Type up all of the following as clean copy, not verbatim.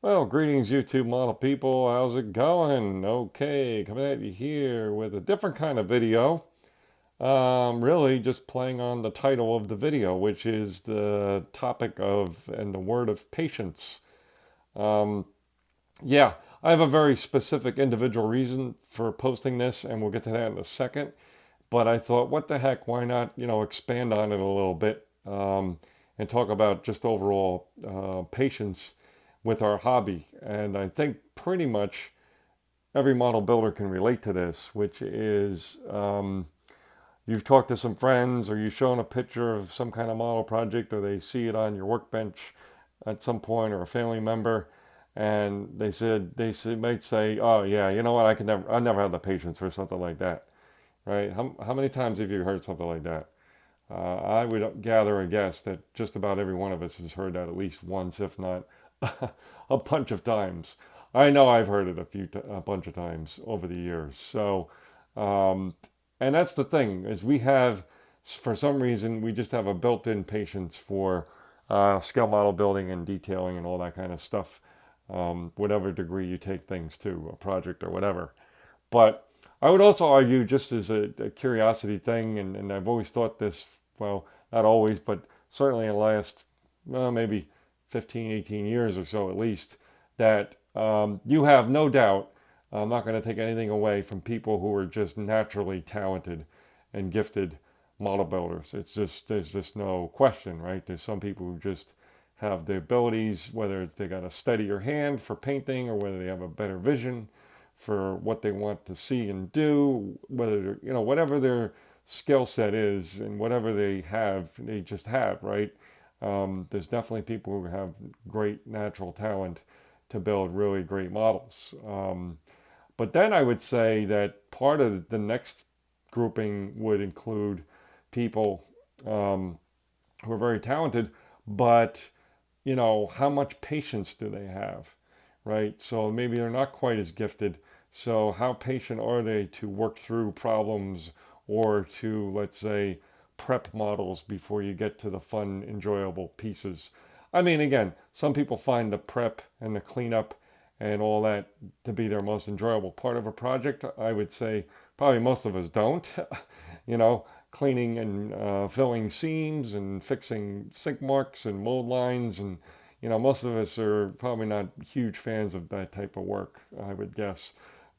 Well, greetings, YouTube model people. How's it going? Okay, coming at you here with a different kind of video. Really just playing on the title of the video, which is the topic of and the word of patience. Um, yeah, I have a very specific individual reason for posting this, and we'll get to that in a second. But I thought, what the heck? Why not, expand on it a little bit and talk about just overall patience with our hobby. And I think pretty much every model builder can relate to this, which is you've talked to some friends or you've shown a picture of some kind of model project or they see it on your workbench at some point or a family member and might say, oh yeah, you know what, I never had the patience for something like that, right? How many times have you heard something like that? I would gather a guess that just about every one of us has heard that at least once, if not a bunch of times. I know I've heard it a bunch of times over the years. Um, and that's the thing is for some reason, we just have a built-in patience for scale model building and detailing and all that kind of stuff. Whatever degree you take things to, a project or whatever. But I would also argue, just as a curiosity thing, and I've always thought this, well, not always, but certainly in the last, well, maybe 15, 18 years or so at least, that you have no doubt, I'm not going to take anything away from people who are just naturally talented and gifted model builders. There's just no question, right? There's some people who just have the abilities, whether it's they got a steadier hand for painting or whether they have a better vision for what they want to see and do, whether whatever their skill set is and whatever they just have, right? There's definitely people who have great natural talent to build really great models. But then I would say that part of the next grouping would include people who are very talented, but how much patience do they have, right? So maybe they're not quite as gifted. So how patient are they to work through problems or to, let's say, prep models before you get to the fun, enjoyable pieces? I mean, again, some people find the prep and the cleanup and all that to be their most enjoyable part of a project. I would say probably most of us don't. you know, Cleaning and filling seams and fixing sink marks and mold lines. And, most of us are probably not huge fans of that type of work, I would guess.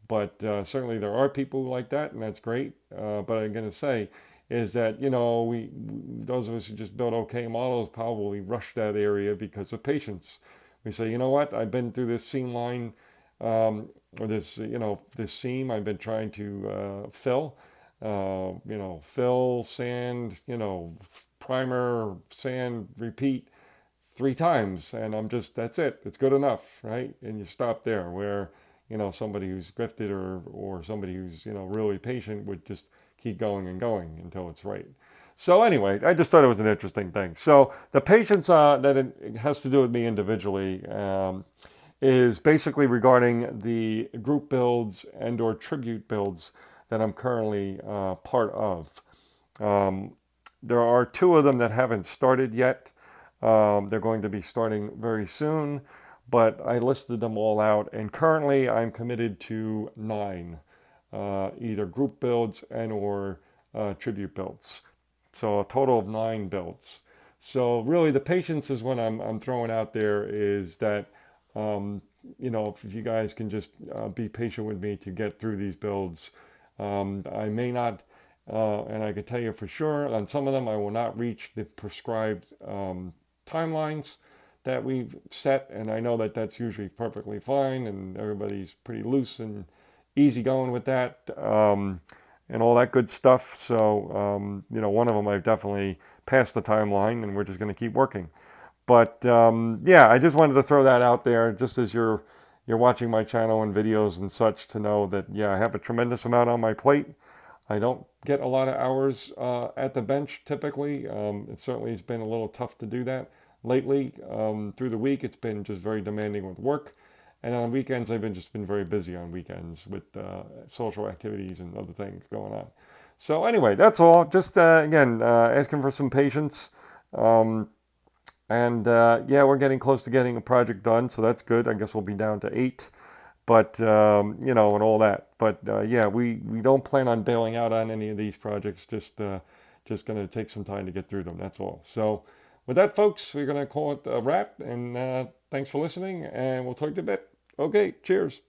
But certainly there are people like that, and that's great. But I'm going to say is that, those of us who just build okay models probably rush that area because of patience. We say, you know what, I've been through this seam line or this seam I've been trying to fill fill, sand, primer, sand, repeat 3 times. And that's it. It's good enough, right? And you stop there where, somebody who's gifted or somebody who's, really patient would just keep going and going until it's right. So anyway, I just thought it was an interesting thing. So the patience that it has to do with me individually is basically regarding the group builds and or tribute builds that I'm currently part of. Um, there are 2 of them that haven't started yet. They're going to be starting very soon, but I listed them all out, and currently I'm committed to 9, either group builds and or tribute builds. So a total of 9 builds. So really, the patience is what I'm throwing out there is that if you guys can just be patient with me to get through these builds. I may not, and I can tell you for sure, on some of them I will not reach the prescribed timelines that we've set, and I know that that's usually perfectly fine, and everybody's pretty loose and easy going with that, and all that good stuff. So, one of them I've definitely passed the timeline, and we're just going to keep working. But yeah, I just wanted to throw that out there, just as you're watching my channel and videos and such, to know that yeah, I have a tremendous amount on my plate. I don't get a lot of hours at the bench typically. It certainly has been a little tough to do that lately. Through the week, it's been just very demanding with work, and on weekends, I've just been very busy on weekends with social activities and other things going on. So anyway, that's all. Just again, asking for some patience. Um, And yeah, we're getting close to getting a project done, so that's good. I guess we'll be down to 8, but you know, and all that. But yeah, we don't plan on bailing out on any of these projects. Just going to take some time to get through them. That's all. So with that, folks, we're going to call it a wrap. And thanks for listening, and we'll talk to you a bit. Okay, cheers.